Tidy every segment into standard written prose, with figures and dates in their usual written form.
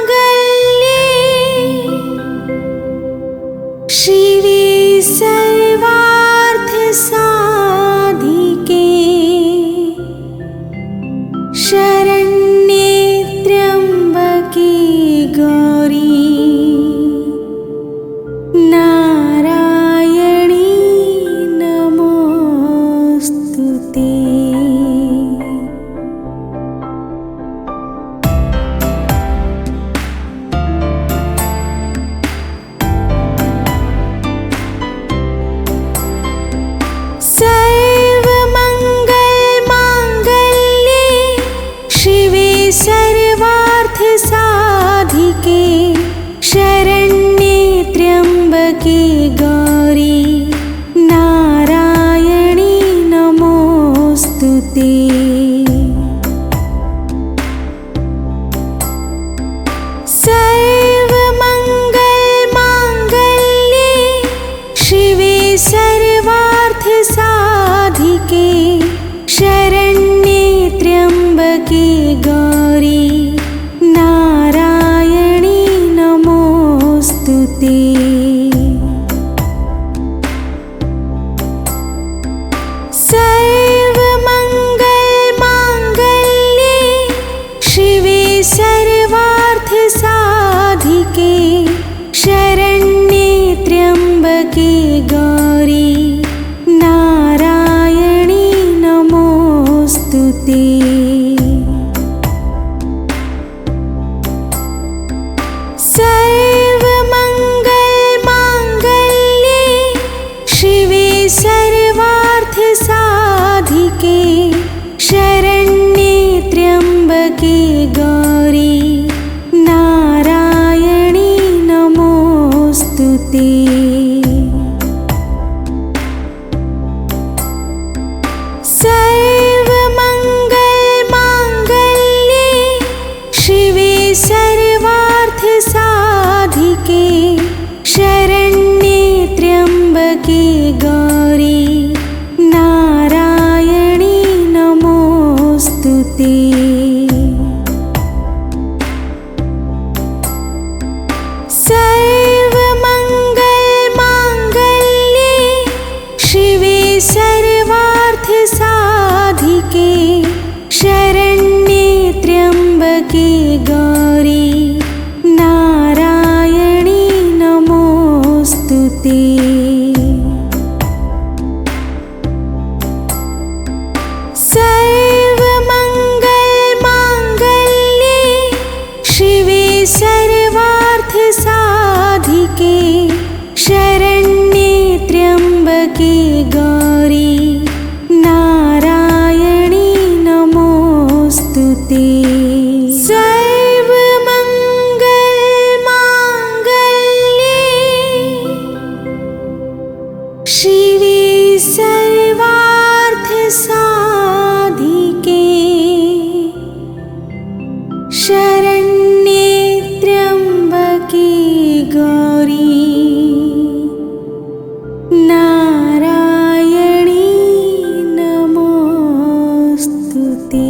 सर्वमंगलमांगल्ये शिवे सर्वार्थसाधिके शरण्ये त्र्यंबके गौरी नारायणी नमोस्तुते। सर्वमंगलमांगल्ये शिवे सर्वार्थसाधिके शरण्ये त्र्यंबके गौरी नारायणी नमोस्तुते। सर्वमंगलमांगल्ये शिवे सर्वार्थसाधिके शरण्ये त्र्यंबके गौरी नारायणी नमोस्तुते। सर्वमंगलमांगल्ये शिवे सर्वार्थसाधिके शरण्ये त्र्यंबके गौरी नारायणी नमोस्तुते। सर्वमंगलमांगल्ये शिवे सर्वार्थसाधिके शरण्ये त्र्यंबके गौरी नारायणी नमोस्तुते। सर्वमंगलमांगल्ये शिवे सर्वार्थसाधिके शरण्ये त्र्यंबके गौरी नारायणी नमोस्तुते। सर्वमंगलमांगल्ये शिवे सर्वार्थसाधिके शरण्ये त्र्यंबके गौरी नारायणी नमोस्तुते। सर्वमंगलमांगल्ये शिवे सर्वार्थसाधिके शरण्ये त्र्यंबके गौरी नारायणी नमोस्तुते। सर्वमंगलमांगल्ये शिवे सर्वार्थसाधिके शरण्ये त्र्यंबके गौरी नारायणी नमोस्तुते।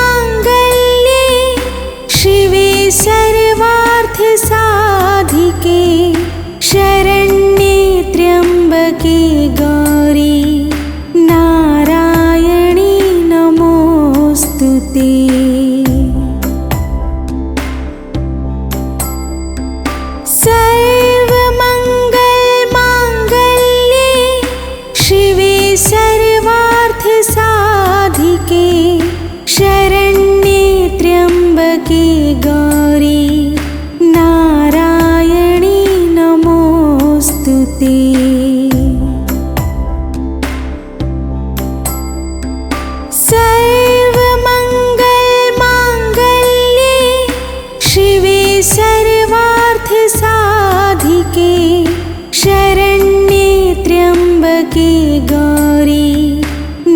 सर्वमंगलमांगल्ये शिवे सर्वार्थसाधिके शरण्ये त्र्यंबके गौरी नारायणी नमोस्तुते। सर्वमंगलमांगल्ये शिवे सर्वार्थसाधिके शरण्ये त्र्यंबके गौरी नारायणी नमोस्तुते। सर्वमंगलमांगल्ये शिवे सर्वार्थसाधिके शरण्ये त्र्यंबके गौरी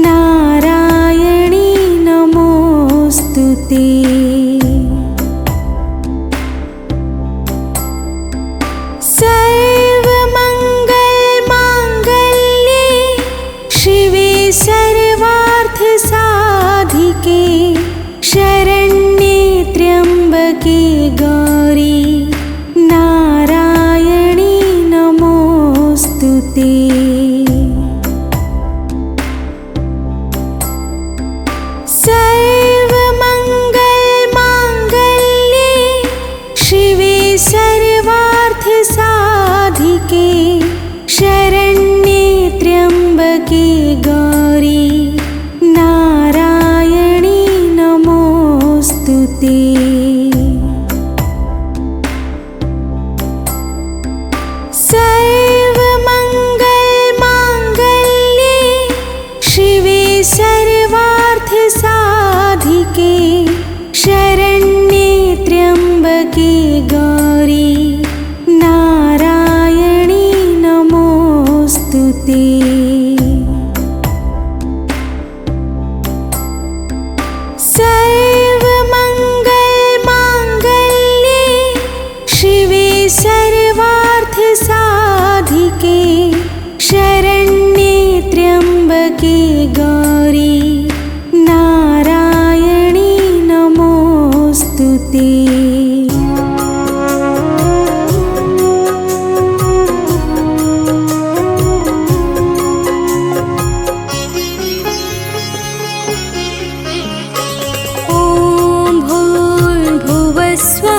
नारायणी नमो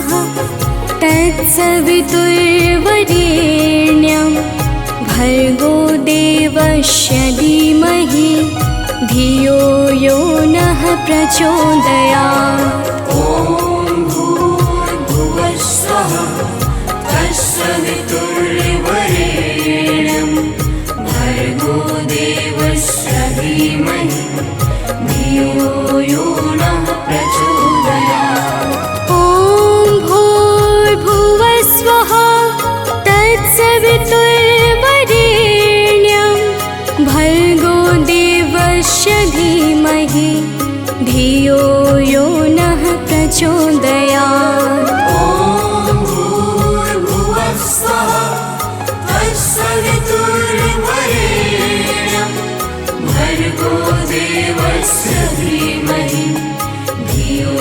भूर्भुवस्वः तत्सवितुर्वरेण्यं भर्गो देवस्य धीमहि धियो यो नः प्रचोदयात्। ॐ भूर्भुवस्वः तत्सवितुर्वरेण्यं भर्गो देवस्य धीमहि धियो यो नः प्रचोदयात्। ॐ भूर्भुवस्वः तत्सवितुर्वरेण्यं भर्गो देवस्य धीमहि धियो यो नः प्रचोदयात्। ॐ भूर्भुवस्वः तत्सवितुर्वरेण्यं भर्गो देवस्य धीमहि धियो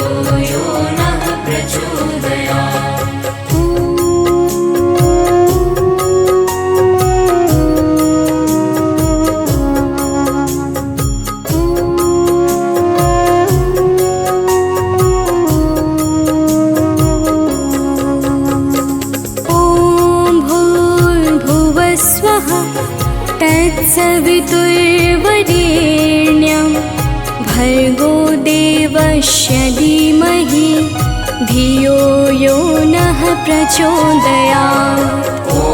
यो नः प्रचोदयात्। तत्सवितुर्वरेण्यं भर्गो देवस्य धीमहि धियो यो नः प्रचोदयात्। ॐ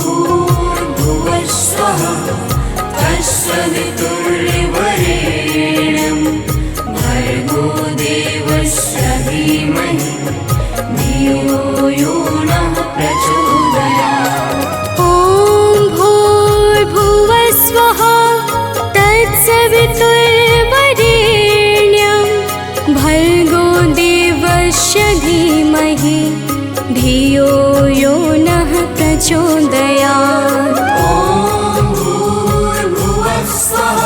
भूर्भुवस्वः तत्सवितुर्वरेण्यं भर्गो देवस्य धीमहि धियो यो नः प्रचोदयात्। ॐ भूर्भुवस्वः तत्सवितुर्वरेण्यं भर्गो देवस्य धीमहि धियो यो नः प्रचोदयात्। ॐ भूर्भुवस्वः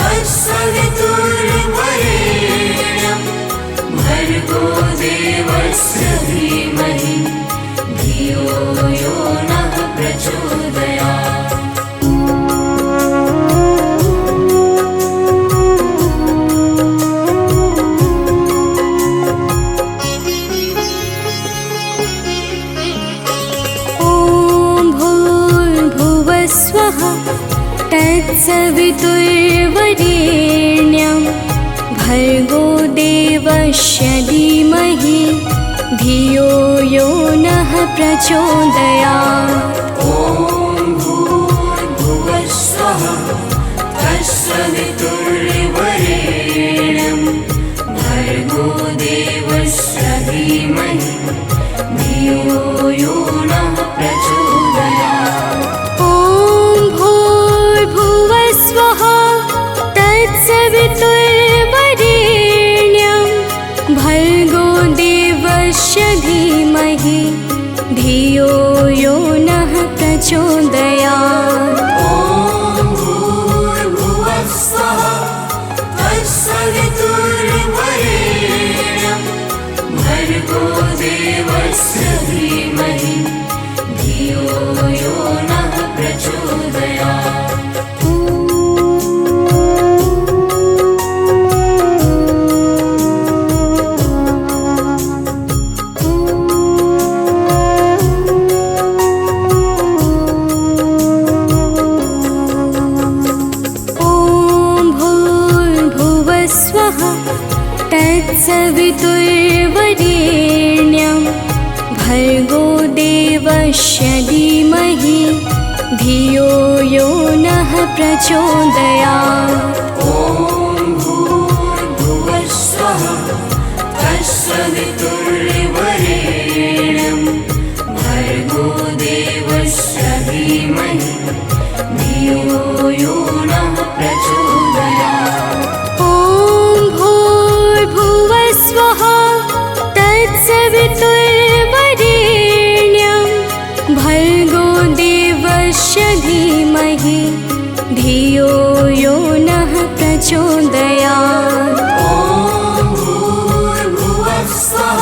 तत्सवितुर्वरेण्यं भर्गो देवस्य धीमहि धियो यो नः प्रचोदयात्। तत्सवितुर्वरेण्यं भर्गो देवस्य धीमहि धियो यो नः प्रचोदयात्। ॐ भूर्भुवस्वः तत्सवितुर्वरेण्यं भर्गो देवस्य धीमहि धियो यो नः प्रचोदयात्। ॐ भूर्भुवस्वः तत्सवितुर्वरेण्यं भर्गो देवस्य धीमहि धियो यो नः प्रचोदयात्। ॐ भूर्भुवस्वः तत्सवितुर्वरेण्यं भर्गो देवस्य धीमहि धियो यो नः प्रचोदयात्। तत्सवितुर्वरेण्यं भर्गो देवस्य धीमहि धियो यो नः प्रचोदयात्। ॐ भूर्भुवस्वः तत्सवितुर्वरेण्यं भर्गो देवस्य धीमहि धियो यो नः प्रचोदयात्। ॐ भूर्भुवस्वः तत्सवितुर्वरेण्यं भर्गो देवस्य धीमहि धियो यो नः प्रचोदयात्। ॐ भूर्भुवस्वः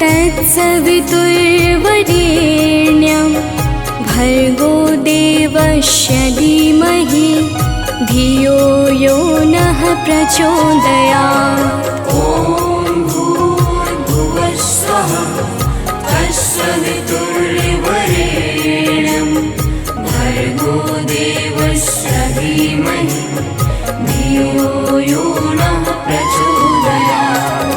तत्सवितुर्वरेण्यं भर्गो देवस्य धीमहि धियो यो नः प्रचोदयात्। ॐ भूर्भुवः स्वः तत्सवितुर्वरेण्यं भर्गो देवस्य धीमहि धियो यो नः प्रचोदयात्।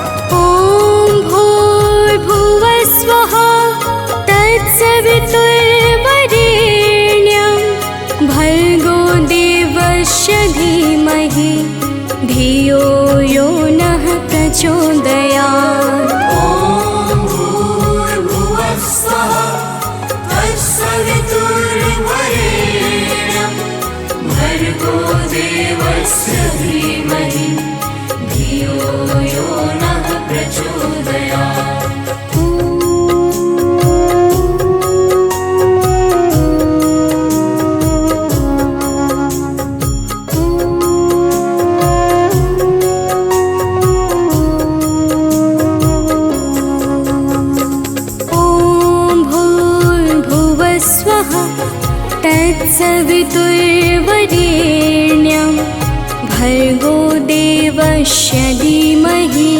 तत्सवितुर्वरेण्यं भर्गो देवस्य धीमहि धियो यो नः प्रचोदयात्। ॐ भूर्भुवः स्वः तत्सवितुर्वरेण्यं भर्गो देवस्य धीमहि धियो यो नः प्रचोदयात्। तत्सवितुर्वरेण्यं भर्गो देवस्य धीमहि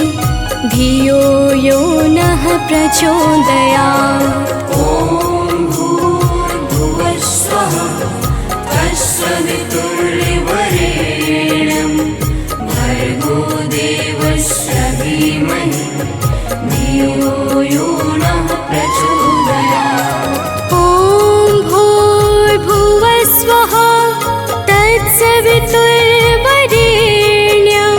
धियो यो नः प्रचोदयात्। ॐ भूर्भुवः स्वः तत्सवितुर्वरेण्यं भर्गो देवस्य धीमहि धियो यो नः प्रचोदयात्। तत्सवितुर्वरेण्यं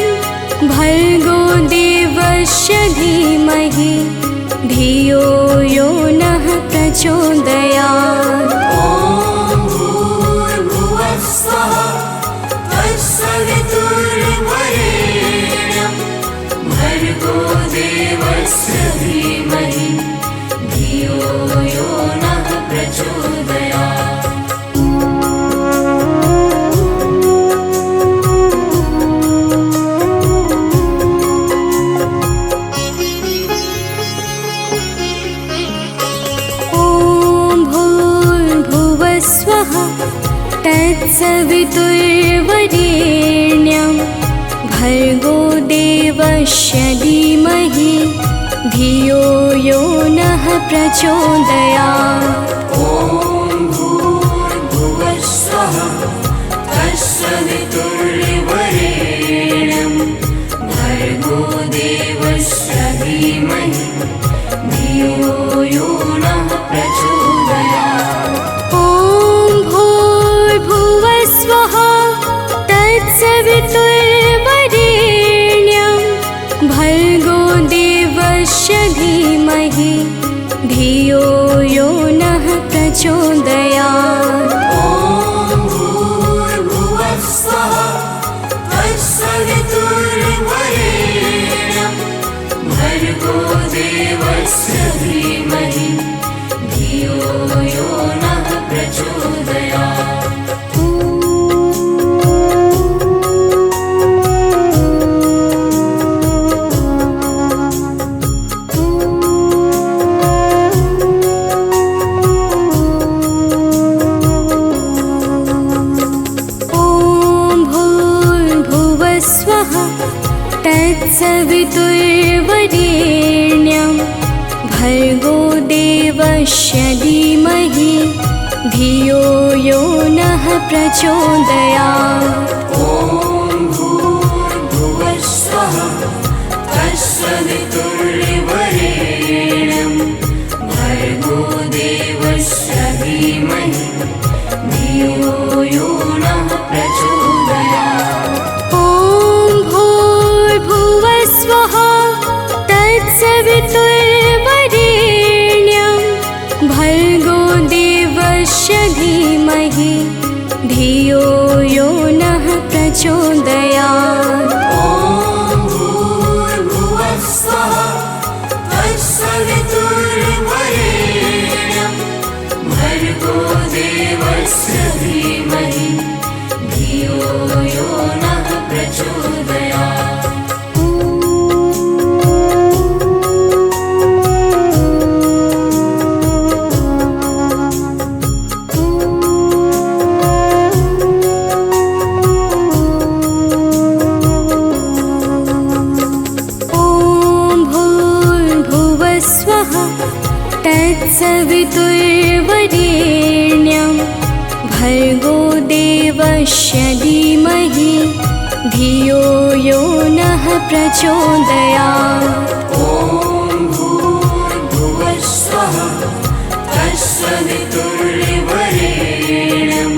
भर्गो देवस्य धीमहि धियो यो नः प्रचोदयात्। ॐ भूर्भुवः स्वः तत्सवितुर्वरेण्यं भर्गो देवस्य धीमहि धियो यो नः प्रचोदयात्। तत्सवितुर्वरेण्यं भर्गो देवस्य धीमहि धियो यो नः प्रचोदयात्। ॐ भूर्भुवः स्वः तत्सवितुर्वरेण्यं भर्गो देवस्य धीमहि धियो यो नः प्रचोदयात्। ॐ भूर्भुवः स्वः तत्सवितुर्वरेण्यं भर्गो देवस्य धीमहि धियो यो नः प्रचोदयात्। ॐ भूर्भुवः स्वः तत्सवितुर्वरेण्यं भर्गो देवस्य धीमहि धियो यो नः प्रचोदयात्। तत्सवितुर्वरेण्यं भर्गो देवस्य धीमहि धियो यो नः प्रचोदयात्। ॐ भूर्भुवः स्वः तत्सवितुर्वरेण्यं भर्गो देवस्य धीमहि धियो यो नः प्रचोदयात्। ॐ भूर्भुवः स्वः तत्सवितुर्वरेण्यं भर्गो देवस्य धीमहि धियो यो नः प्रचोदयात्। ॐ भूर्भुवः स्वः तत्सवितुर्वरेण्यं भर्गो देवस्य धीमहि धियो यो नः प्रचोदयात्। तत्सवितुर्वरेण्यं भर्गो देवस्य धीमहि धियो यो नः प्रचोदयात्। ॐ भूर्भुवः स्वः तत्सवितुर्वरेण्यं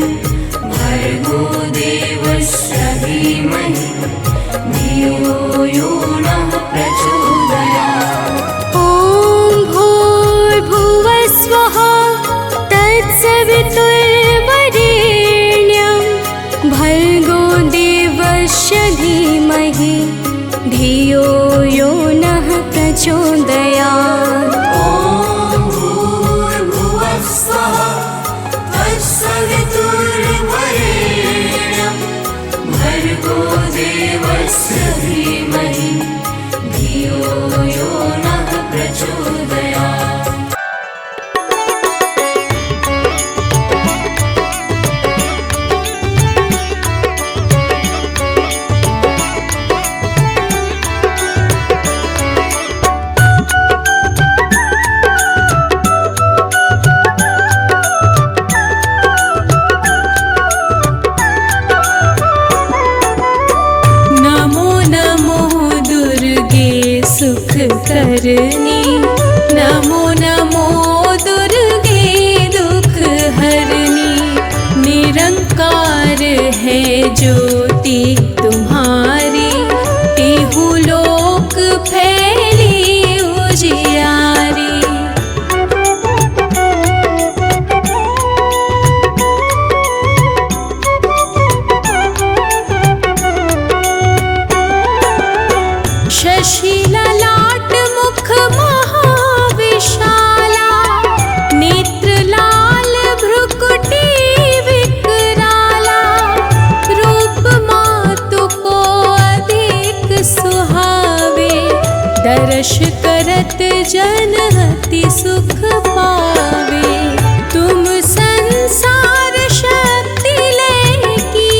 भर्गो देवस्य धीमहि धियो यो नः प्रचोदयात्। ॐ भूर्भुवः स्वः तत्सवितुर्वरेण्यं भर्गो देवस्य धीमहि धियो यो नः प्रचोदयात्। ॐ भूर्भुवः स्वः तत्सवितुर्वरेण्यं भर्गो देवस्य धीमहि धियो यो नः प्रचोदयात्। करनी नमो नमो दुर्गे दुख हरनी। निरंकार है ज्योति तुम्हारी तिहु लोक फैली उजियारी। शशि ललाट मुख महाविशाला नेत्र लाल भ्रुकुटी विकराला। रूप मातु को अधिक सुहावे दर्श करत जन अति सुख पावे। तुम संसार शक्ति लेकी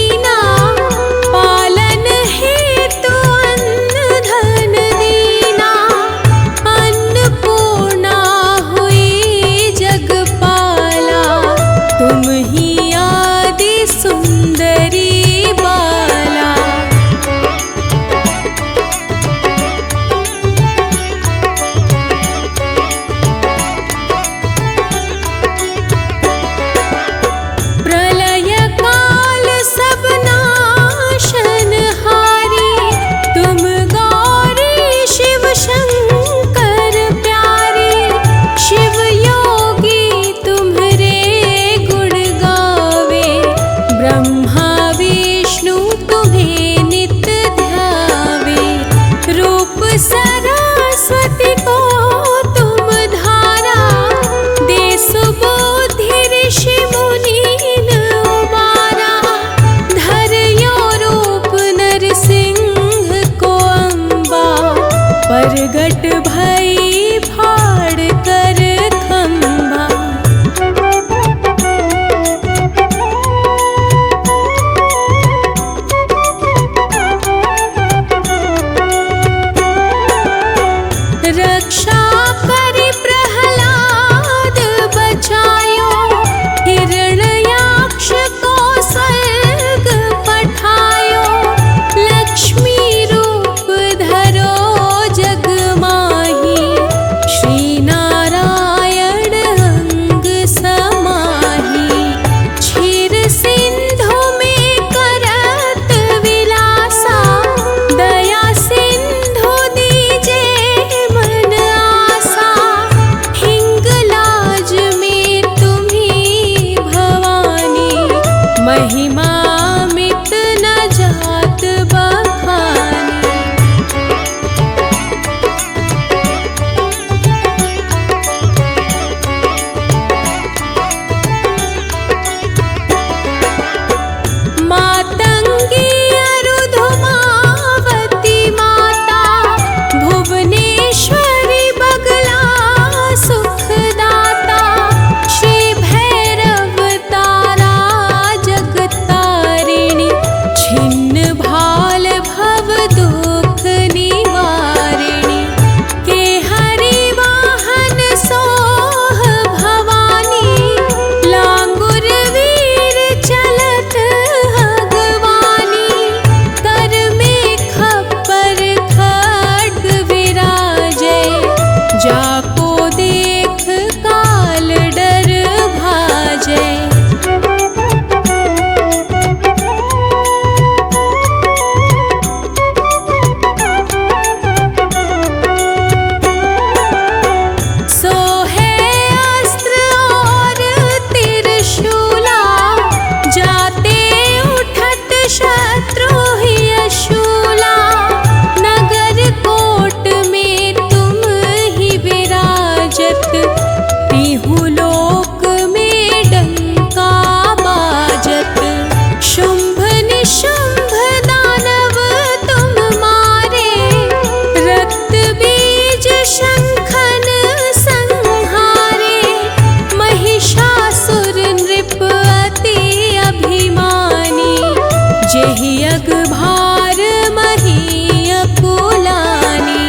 जग भार मही अकुलानी।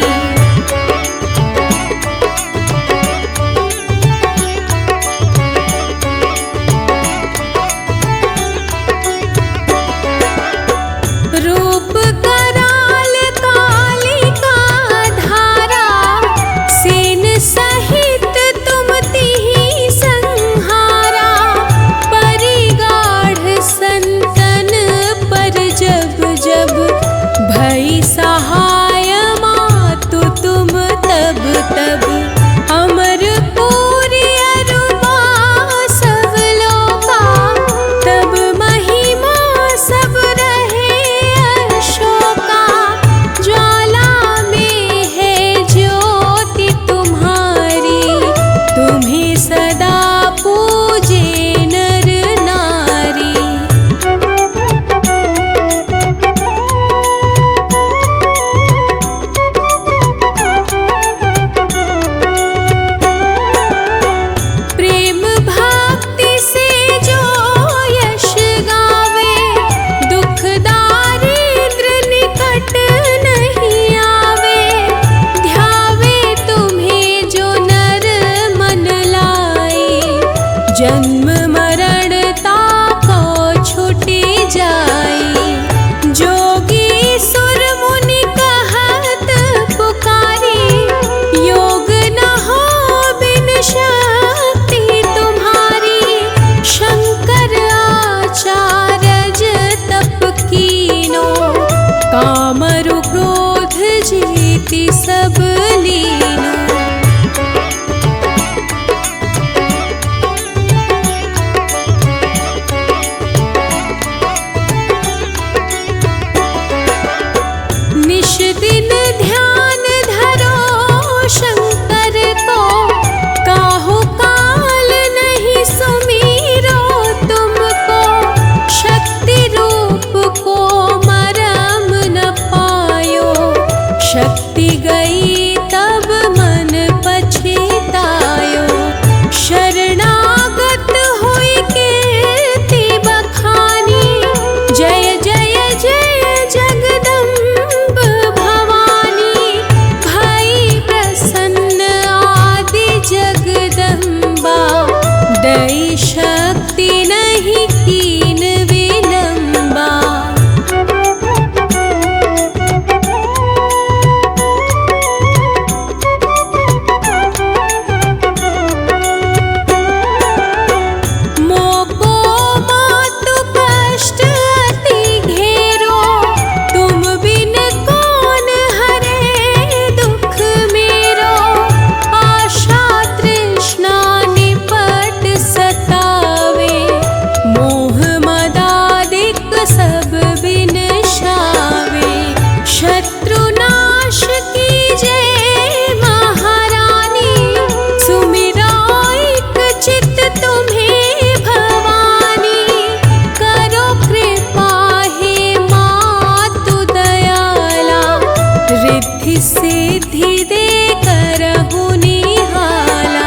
रूप कराल कालिका धारा, सेन सहित तुम तिहि संहारा। परिगाढ़ संतन पर जब जब भई सहाय मातु तुम तब तब। अमर पूरी अरुबा सब लोका, तब महिमा सब रहे अशोका। ज्वाला में है ज्योति तुम्हारी, तुम्हें सदा पूजे नर नारी। प्रेम भक्ति से जो यश गावे, दुख दारिद्र निकट नहीं आवे। ध्यावे तुम्हें जो नर मन लाए, जन्म मरण ताको छूटी जाए। जोगी सुर मुनि कहत पुकारी, योग न हो बिन शक्ति तुम्हारी। शंकर आचार्य तप कीनो, कामरु क्रोध जीति सब लीनो। निश दिन ध्यान धरो शंकर को, काहू काल नहीं सुमीरो तुमको। शक्ति रूप को मरम न पायो, शक्ति गई तब मन पछतायो। शरणागत हुई कीर्ति बखानी, जय जय जय जगदम्ब भवानी। भई प्रसन्न आदि जगदम्बा, दई शक्ति नहीं कीन विलंबा। मोको मातु कष्ट अति घेरो, तुम बिन कौन हरे दुख मेरो। आशा तृष्णा निपट सतावे, मोह मदादिक सब बिनशावे। शत्रुनाश कीजय महारानी, सुमिरो एक चित तुम्हें भवानी। करो कृपा हे मातु दयाला, रिद्धि सिद्धि दे करहु निहाला।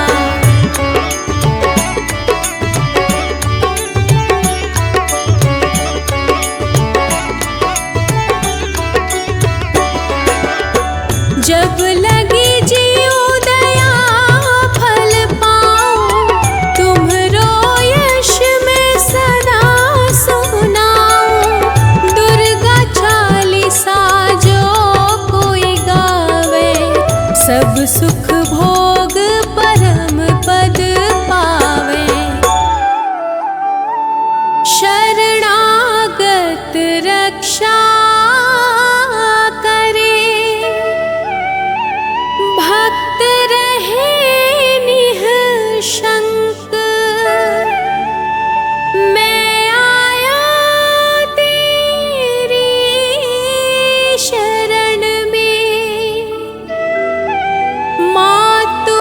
जब लगी जियो दया फल पाओ, तुम्हरो यश में सदा सुनाऊं। दुर्गा चालीसा जो कोई गावे, सब सुख भोग परम पद पावे। शरणागत रक्षा करे, भक्त रहे निःशंक। मैं आया तेरी शरण में, मातु।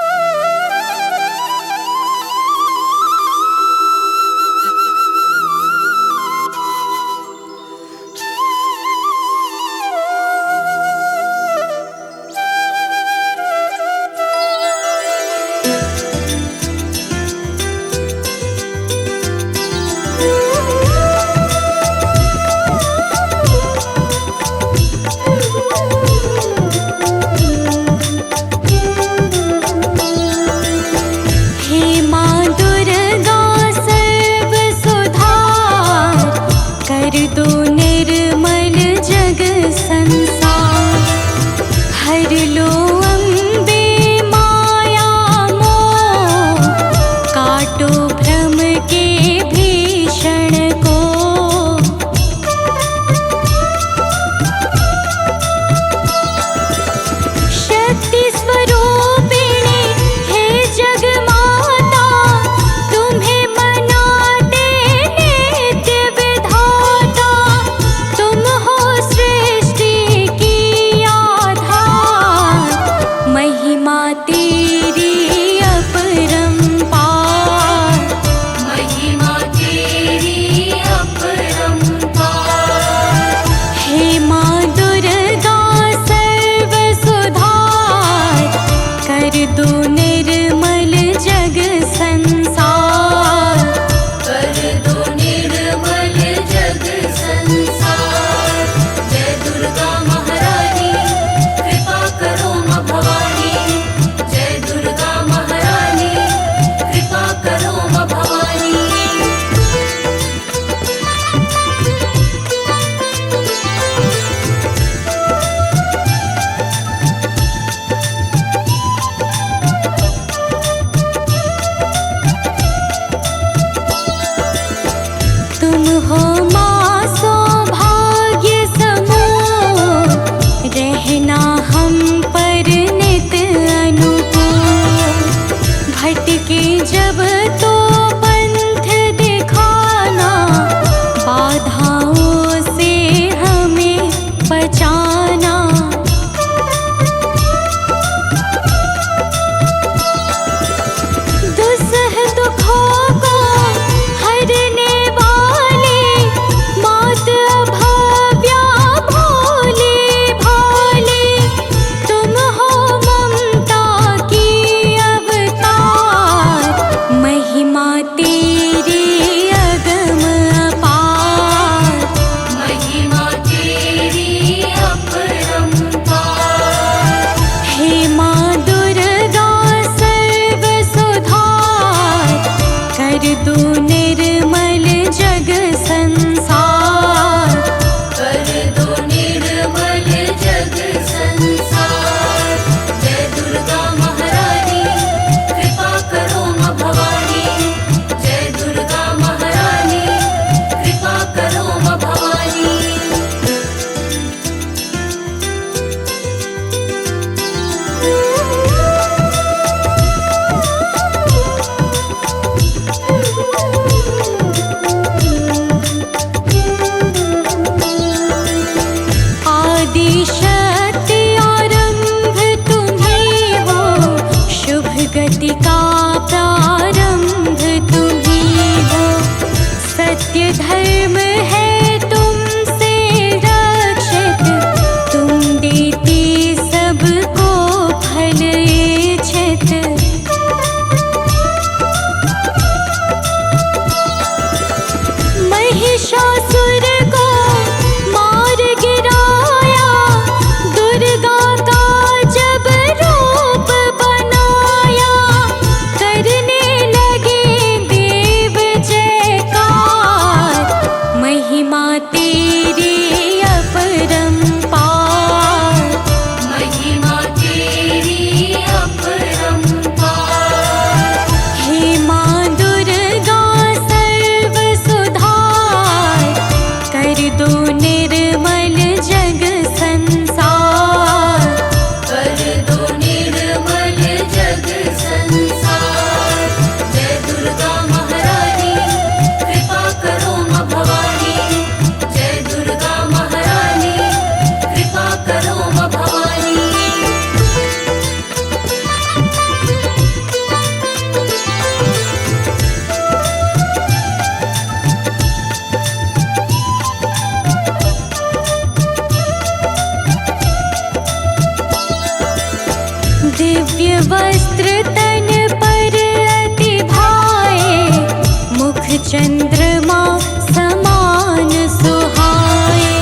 चंद्रमा समान सुहाए।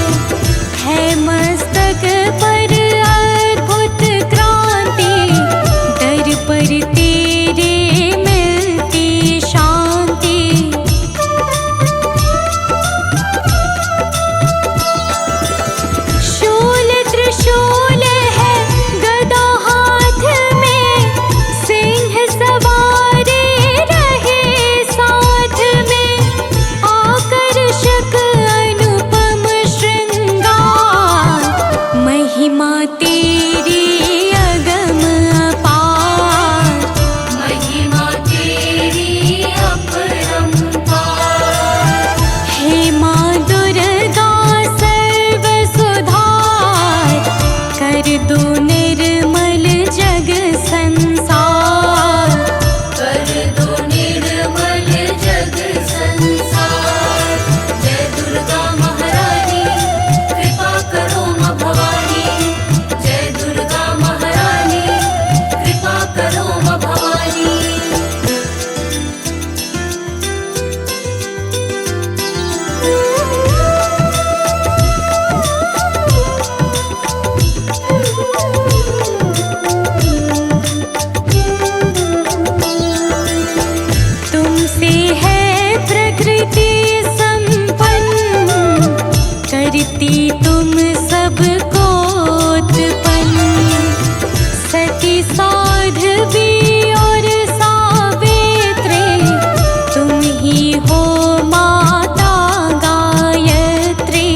है मस्तक पर अद्भुत क्रांति, दर पर तेरे मिलती शांति। शूल त्रिशूल है गदा हाथ में, सिंह सवारे रहे साथ में। आकर्षक अनुपम श्रृंगार, महिमा तेरी अगम अपार। महिमा तेरी अपरंपार। हे माँ दुर्गा सर्व सुधार, कर दो निर्मल जग संसार। कर दो निर्मल जग संसार। जय दुर्गा महारानी कृपा करो माँ भवानी। जय दुर्गा महारानी कृपा करो माँ भवानी। तुमसे है प्रकृति संपन्न, करती तुम सबको उत्पन्न। सती साध्वी और सावित्री, तुम ही हो माता गायत्री।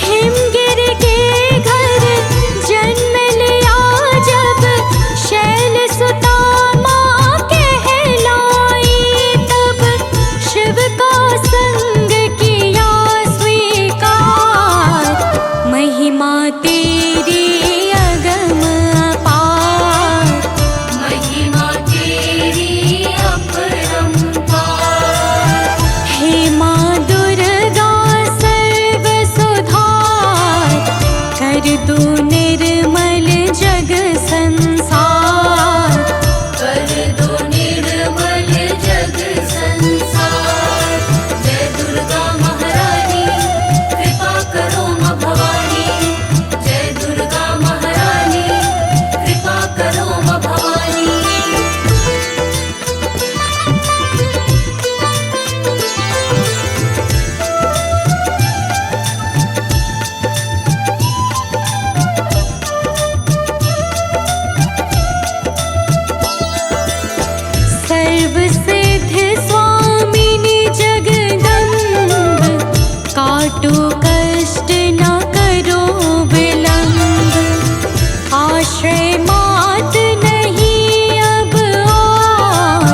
हिमगिर के घर जन्म लिया जब, शैल सुता माँ कहलाई तब। शिव का संग किया स्वीकार, महिमा तेरी अगम अपार। महिमा तेरी अपरंपार। हे माँ दुर्गा सर्व सुधार, कर दो निर्मल जग संसार। कर दो निर्मल जग संसार। जय दुर्गा महारानी कृपा करो माँ भवानी। जय दुर्गा महारानी कृपा करो माँ भवानी। सर्व सिद्ध स्वामिनी जगदम्ब, काटो कष्ट न करो विलंब। आश्रय मात नहीं अब और,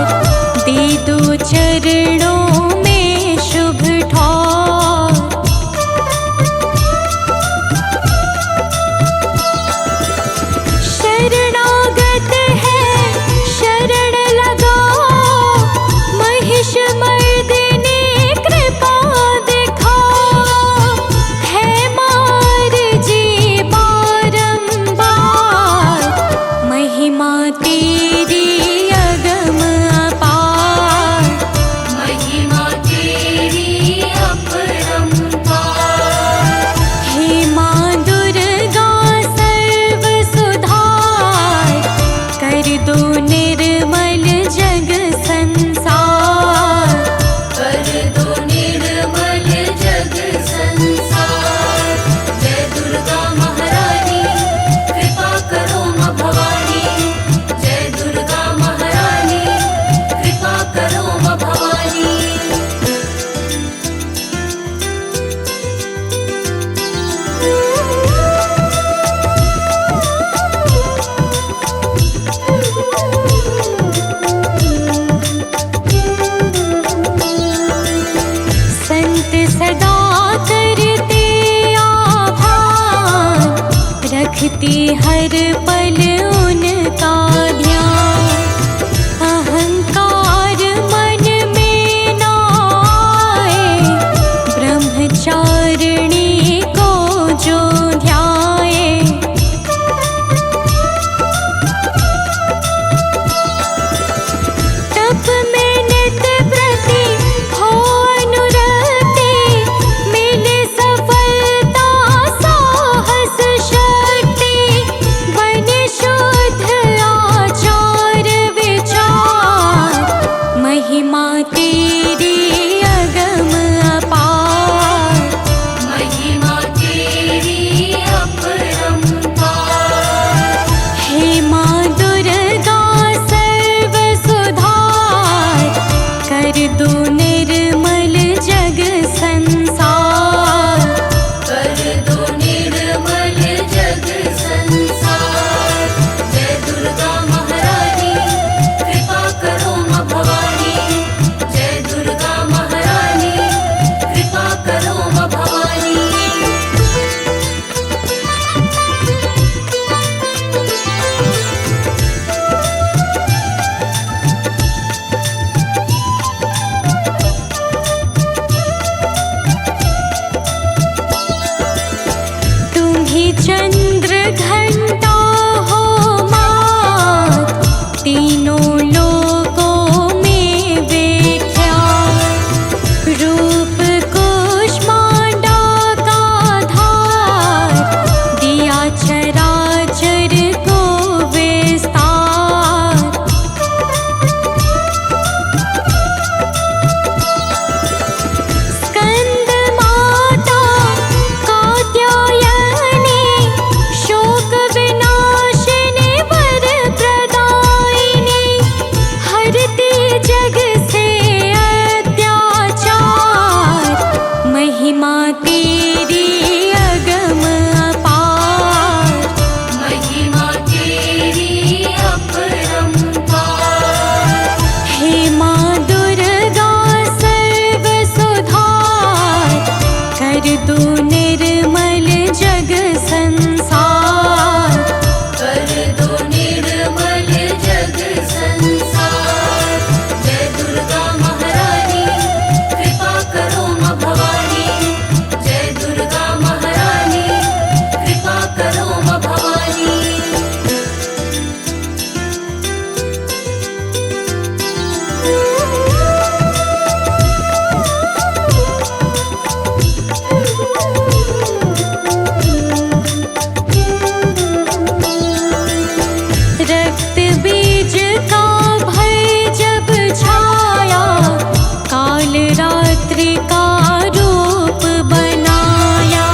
दे दो चरणों में शुभ ठौर। शरणागत है शरण लगाओ, महिष मर्दिनी कृपा दिखाओ। है मार जी बारंबार, महिमा तेरी अगम अपार। महिमा तेरी अपरंपार। हे माँ दुर्गा सर्व सुधार, कर दो निर्मल जग संसार। कर दो निर्मल जग संसार। जय दुर्गा महारानी कृपा करो माँ भवानी। जय दुर्गा महारानी कृपा करो माँ भवानी। संत सदा करते आभार, रखती हर पल उनका ध्यान। अहंकार मन में ना आए, ब्रह्मचारिणी को जो ध्याए। तेरी अगम अपार, महिमा तेरी अपरंपार। हे माँ दुर्गा सर्व सुधार, कर दो निर्मल जग संसार, कर दो निर्मल जग संसार। जय दुर्गा महारानी कृपा करो माँ भवानी, जय दुर्गा महारानी कृपा करो माँ भवानी। तुम्ही चंद्र घंटा हो माँ, तीनों लोकों में विख्यात। रूप कुष्मांडा का धार, दिया चराचर को विस्तार। स्कंद माता कात्यायनी, शोक विनाशिनी वर प्रदायिनी, हरती जग से अत्याचार, महिमा तेरी अगम अपार, महिमा तेरी अपरंपार। हे माँ दुर्गा सर्व सुधार, कर दो निर्मल जग संसार, कर दो निर्मल जग संसार। जय दुर्गा महारानी कृपा करो माँ भवानी, जय दुर्गा महारानी कृपा करो माँ भवानी। रक्त बीज का भय जब छाया, काल रात्रि का रूप बनाया।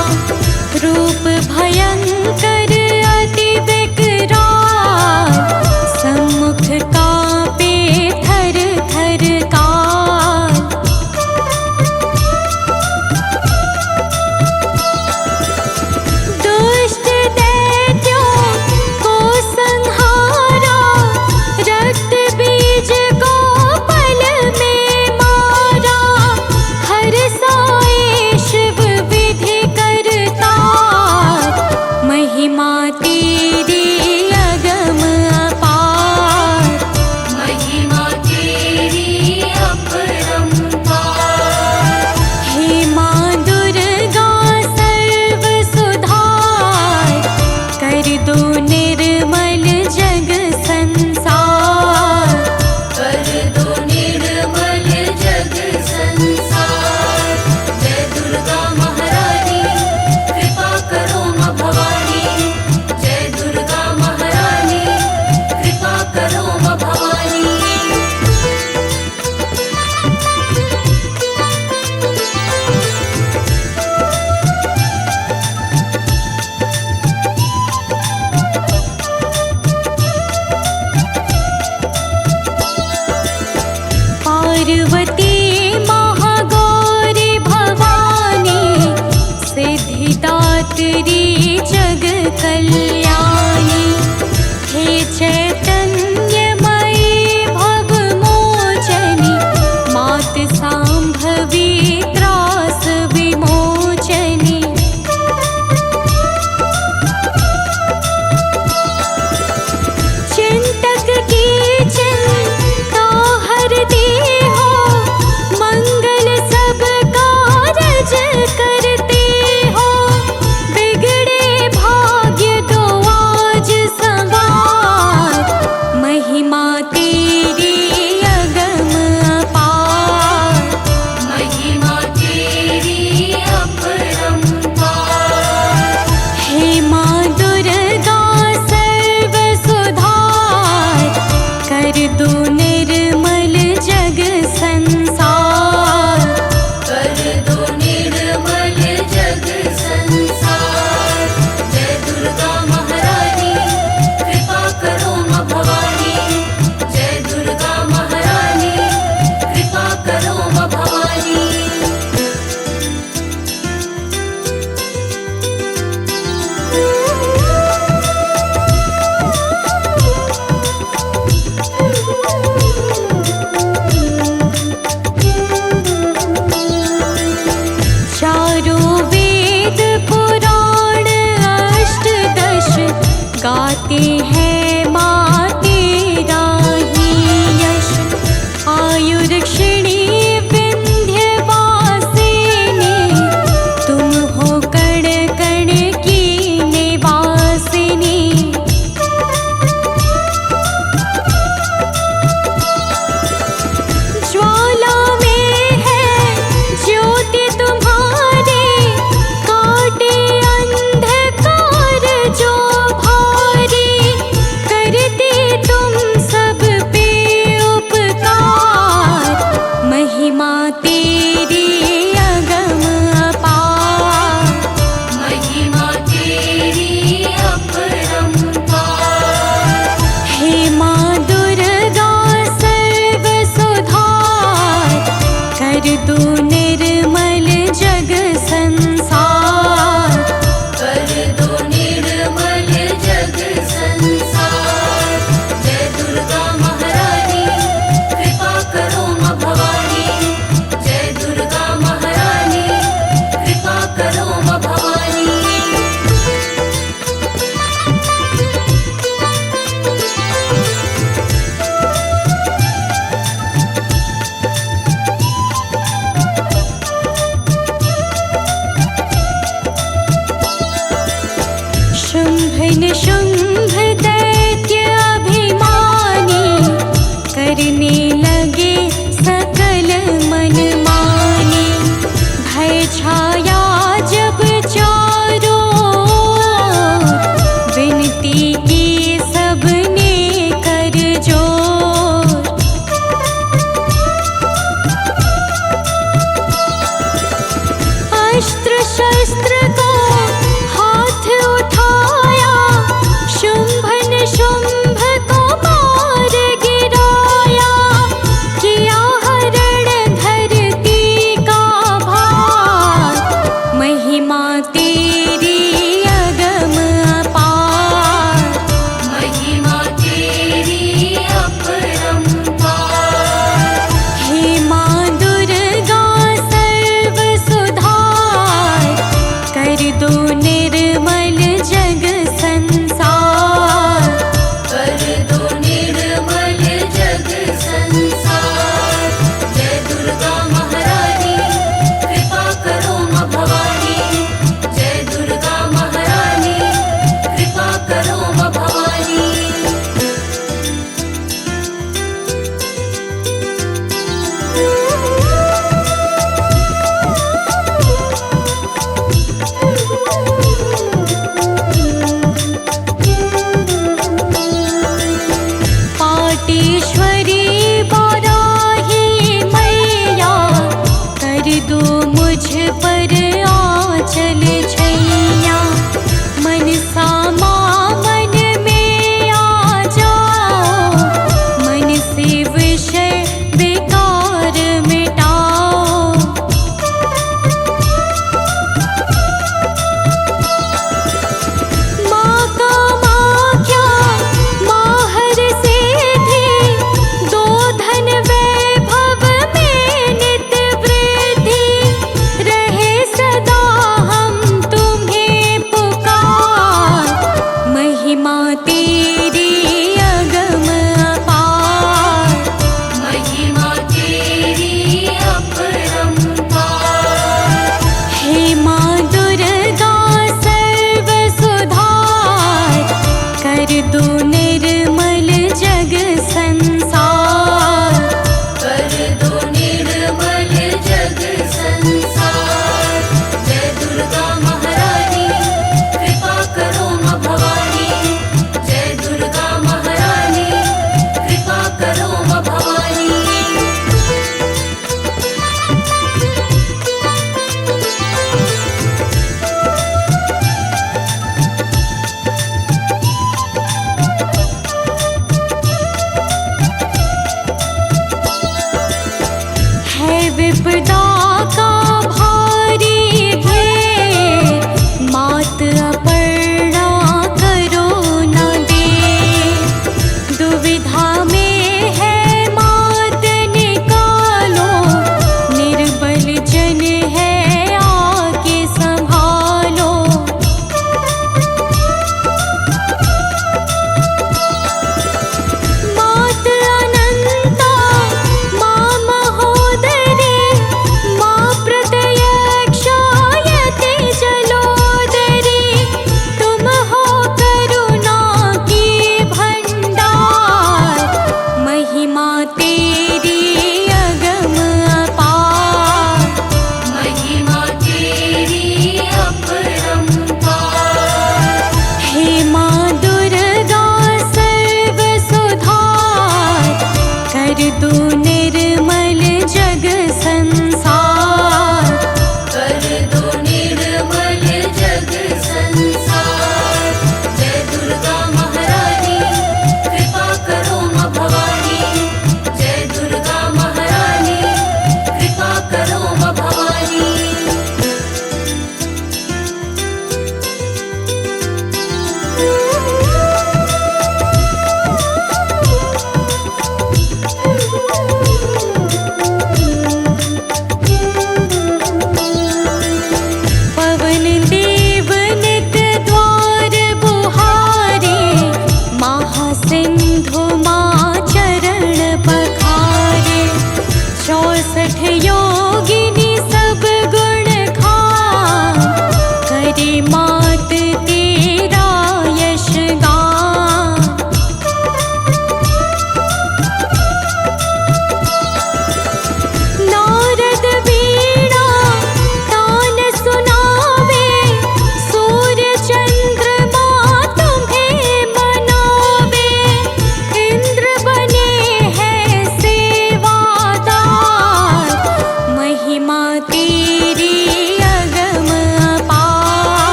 रूप भयंकर अति विकराल, सम्मुख कांपे थर थर काल। दुष्ट दैत्यों को संहारा, रक्त बीज को पल में मारा। हर गाते हैं माँ तेरा ही यश। आयुर्क्षिणी विंध्यवासिनी, तुम हो कण कण की निवासिनी। ज्वाला में है ज्योति तुम्हारी, काटे अंधकार जो भारी। करती तुम सब पे उपकार, महिमा तेरी अगम अपार। महिमा तेरी अपरंपार। हे माँ दुर्गा सर्व सुधार, कर दो निर्मल जग संसार। कर दो निर्मल जग संसार। जय दुर्गा महारानी कृपा करो माँ भवानी। जय दुर्गा महारानी कृपा करो माँ भवानी। शुंभ निशुंभ दैत्य अभिमानी, करने लगे सकल मनमानी। भय छाया जब चारों ओर, विनती की सबने कर जोर। अस्त्र शस्त्र को हाथ उठाया, शुंभ निशुंभ को मार गिराया। किया हरण धरती का भार, महिमा तेरी अगम अपार। महिमा तेरी अपरंपार। हे माँ दुर्गा सर्व सुधार, कर दो निर्मल जग संसार। कर दो निर्मल जग संसार। जय दुर्गा महारानी कृपा करो माँ भवानी। जय दुर्गा महारानी कृपा करो माँ भवानी। पाटेश्वरी बाराही मैया, कर दो मुझ पर आंचल छैया। मनसा माँ मन में आ जाओ, मन से विषय विकार मिटाओ। माँ कामाख्या माहर से थी, दो धन वैभव में नित वृद्धि। रहे सदा हम तुम्हें पुकार, महिमा तेरी अगम अपार। महिमा तेरी अपरंपार। हे माँ दुर्गा सर्व सुधार, कर दो निर्मल जग संसार। कर दो निर्मल जग संसार। जय दुर्गा महारानी कृपा करो माँ भवानी। जय दुर्गा महारानी कृपा करो माँ भवानी। है विपदा का भारी घेर, मात अपर्णा करो न देर। दुविधा में है मात निकालो, निर्बल जन है आके संभालो।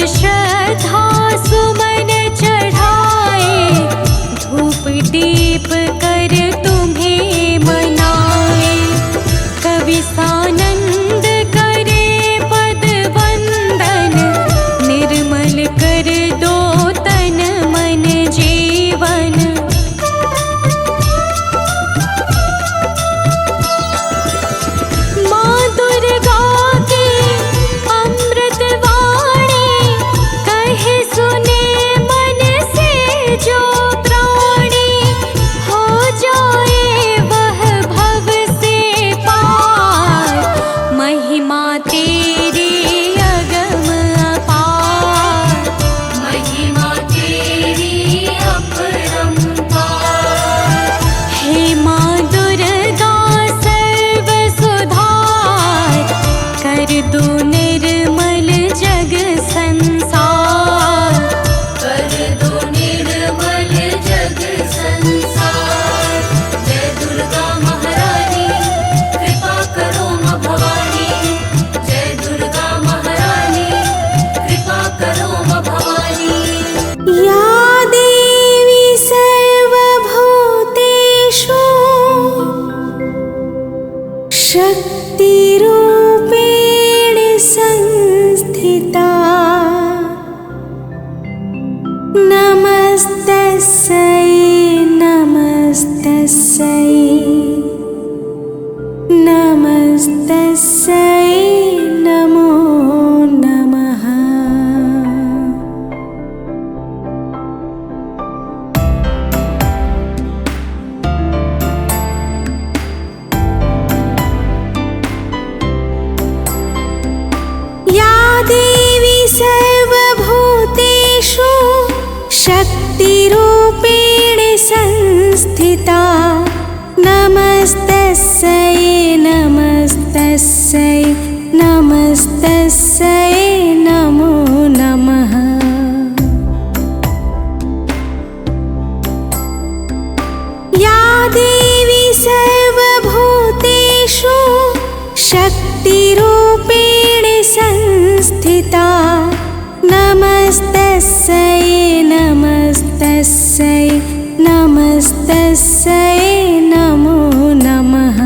श्रद्धा सुमन चढ़ाए, धूप दीप कर तुम्हें मनाए। कवि सानंद करे पद वंदन, निर्मल कर दो तन मन जीवन। माँ दुर्गा की अमृत वाणी, कहे सुने मन से जो प्राणी। हो जाए वह भव से पार, महिमा तेरी अगम अपार। महिमा तेरी अपरंपार। हे माँ दुर्गा सर्व सुधार, कर दो निर्मल जग संसार। कर दो निर्मल जग संसार। जय दुर्गा महारानी, कृपा करो माँ भवानी। जय दुर्गा महारानी, कृपा करो माँ भवानी। या देवी सर्वभूतेषु शक्तिरूपेण संस्थिता। नमस्तस्यै नमस्तस्यै नमस्तस्यै नमो नमः। या देवी सर्वभूतेषु शक्तिरूपेण संस्थिता। नमस्तस्यै नमस्तस्यै नमस्तस्यै नमो नमः। या देवी सर्वभूतेषु शक्तिरूपेण संस्थिता। नमस्तस्यै नमस्तस्यै नमस्तस्यै नमो नमः।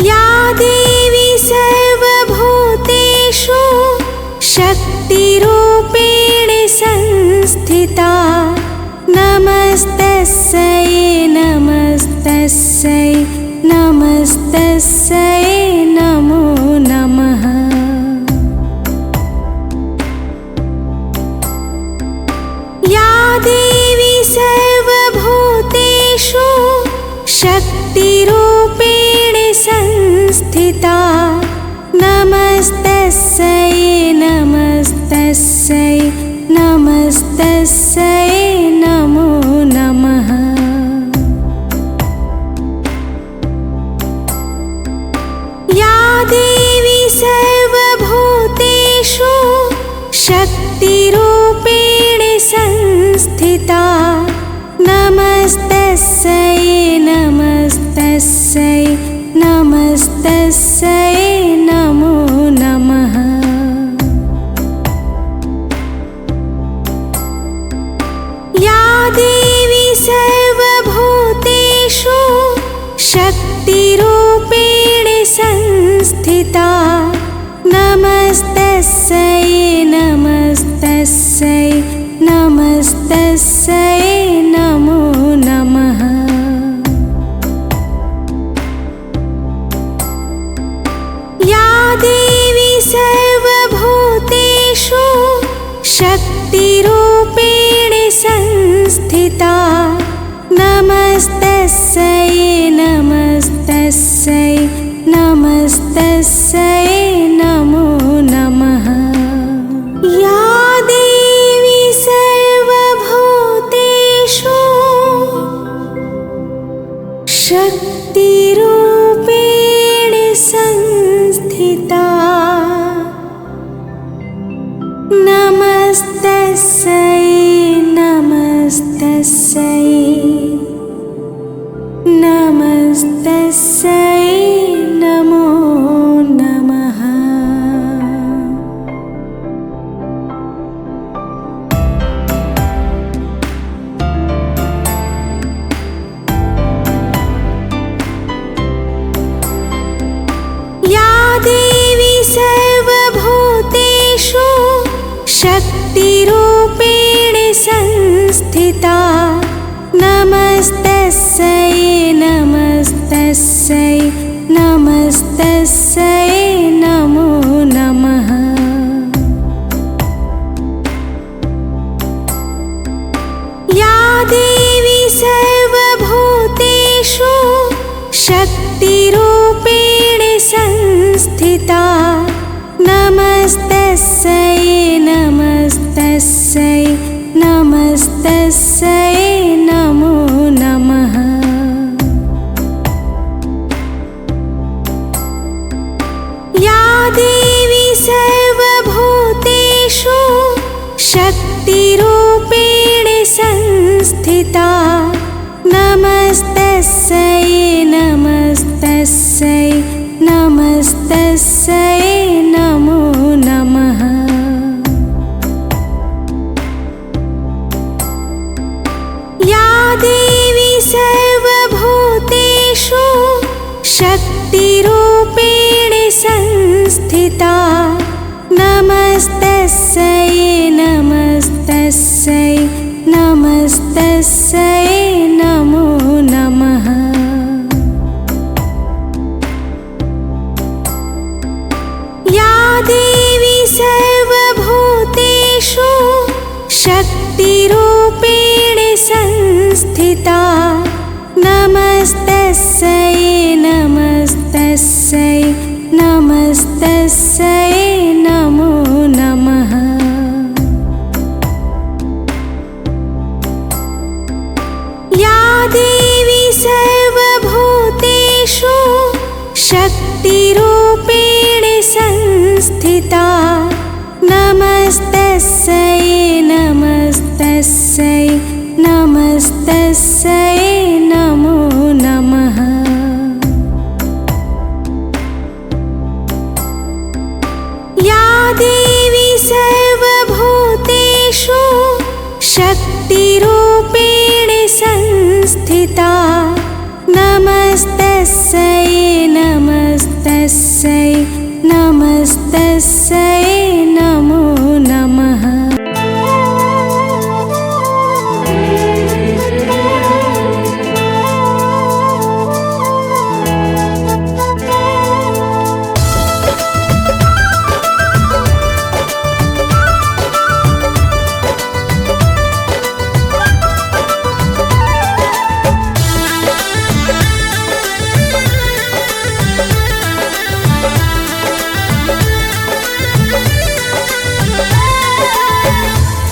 या देवी सर्वभूतेषु शक्तिरूपेण संस्थिता। नमस्तस्यै नमस्तस्यै नमस्तस्यै नमो नमः। या देवी सर्वभूतेषु शक्तिरूपेण संस्थिता। नमस्तस्यै नमस्तस्यै नमस्तस्यै नमो नमः। या देवी सर्वभूतेषु शक्तिरूपेण संस्थिता। नमस्तस्यै नमस्तस्यै नमस्तस्यै नमो नमः। या देवी सर्वभूतेषु शक्तिरूपेण संस्थिता। नमस्तस्यै नमस्तस्यै नमस्तस्यै नमो नमः। या देवी सर्वभूतेषु शक्तिरूपेण संस्थिता। नमस्तस्यै नमस्तस्यै नमस्तस्यै नमो नमः। या देवी सर्वभूतेषु शक्तिरूपेण संस्थिता। नमस्तस्यै नमस्तस्यै नमस्तस्यै नमो संस्थिता नमस्तस्यै नमस्तस्यै नमस्तस्यै नमो नमः। या देवी सर्वभूतेषु शक्तिरूपेण संस्थिता नमस्तस्यै नमस्तस्यै नमस्तस्यै नमो नमः। या देवी सर्वभूतेषु शक्तिरूपेण संस्थिता नमस्तस्यै नमस्तस्यै नमस्तस्यै नमो नमः। या देवी सर्वभूतेषु शक्तिरूपेण संस्थिता नमस्तस्यै नमस्तस्यै नमस्तस्यै नमो नमः। या देवी सर्वभूतेषु शक्तिरूपेण संस्थिता नमस्तस्यै नमस्तस्यै नमस्तस्यै नमो नमः। या देवी सर्वभूतेषु शक्तिरूपेण संस्थिता नमस्तस्यै नमस्तस्यै नमस्तस्यै नमो नमः। या देवी सर्वभूतेषु शक्तिरूपेण संस्थिता नमस्तस्यै नमस्तस्यै नमस्तस्यै नमो नमः।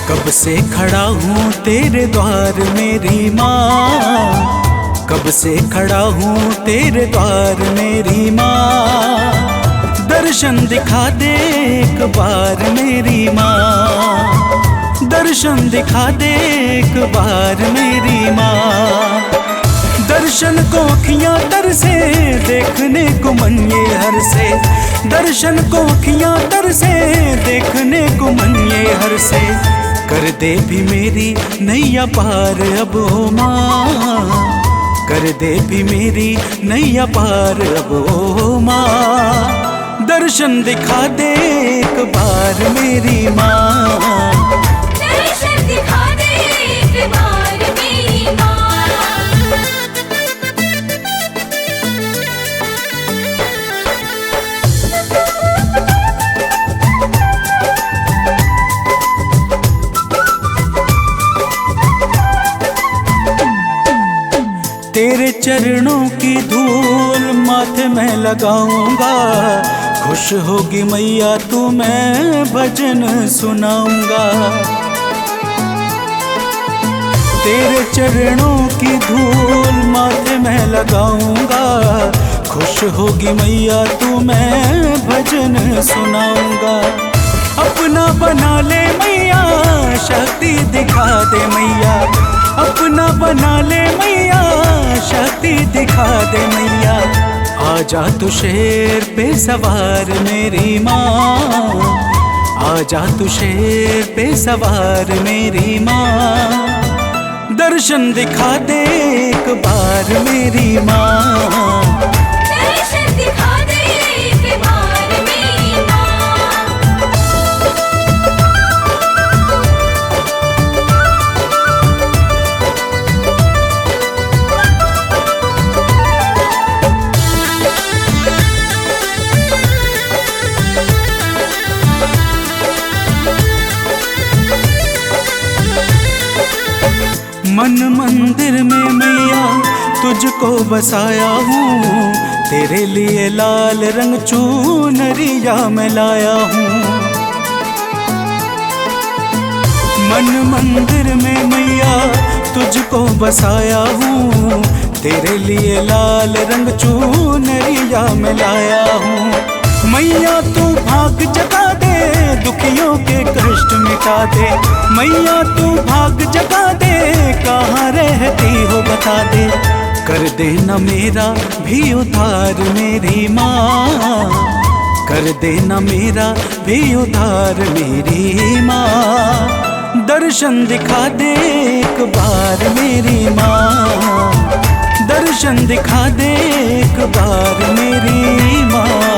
कब से खड़ा हूँ तेरे द्वार मेरी माँ, कब से खड़ा हूँ तेरे द्वार मेरी माँ। दर्शन दिखा दे एक बार मेरी माँ, दर्शन दिखा दे एक बार मेरी माँ। दर्शन को अखियाँ तरसे देखने को मन ये हर से, दर्शन को अखियाँ तरसे देखने को मन ये हर से। कर दे भी मेरी नैया पार अब ओ माँ, कर दे भी मेरी नैया पार अब ओ माँ। दर्शन दिखा दे एक बार मेरी माँ, दर्शन दिखा दे एक बार मेरी माँ। तेरे चरणों की धूल माथे में लगाऊंगा, खुश होगी मैया तू मैं भजन सुनाऊंगा। तेरे चरणों की धूल माथे में लगाऊंगा, खुश होगी मैया तू मैं भजन सुनाऊंगा। अपना बना ले मैया शक्ति दिखा दे मैया, अपना बना ले मैया शक्ति दिखा दे मैया। आजा तू शेर पे सवार मेरी माँ, आजा तू शेर पे सवार मेरी माँ। दर्शन दिखा दे एक बार मेरी माँ, दर्शन दिखा दे एक बार मेरी माँ। मन मंदिर में मैया तुझको बसाया हूँ, तेरे लिए लाल रंग चुनरिया मैं लाया हूँ। मन मंदिर में मैया तुझको बसाया हूँ, तेरे लिए लाल रंग चुनरिया मैं लाया हूँ। मैया तू भाग जगा दे, दुखियों के कष्ट मिटा दे। मैया तू भाग जगा दे, कहाँ रहती हो बता दे। कर देना मेरा भी उद्धार मेरी माँ, कर देना मेरा भी उद्धार मेरी माँ। दर्शन दिखा दे एक बार मेरी माँ, दर्शन दिखा दे एक बार मेरी माँ।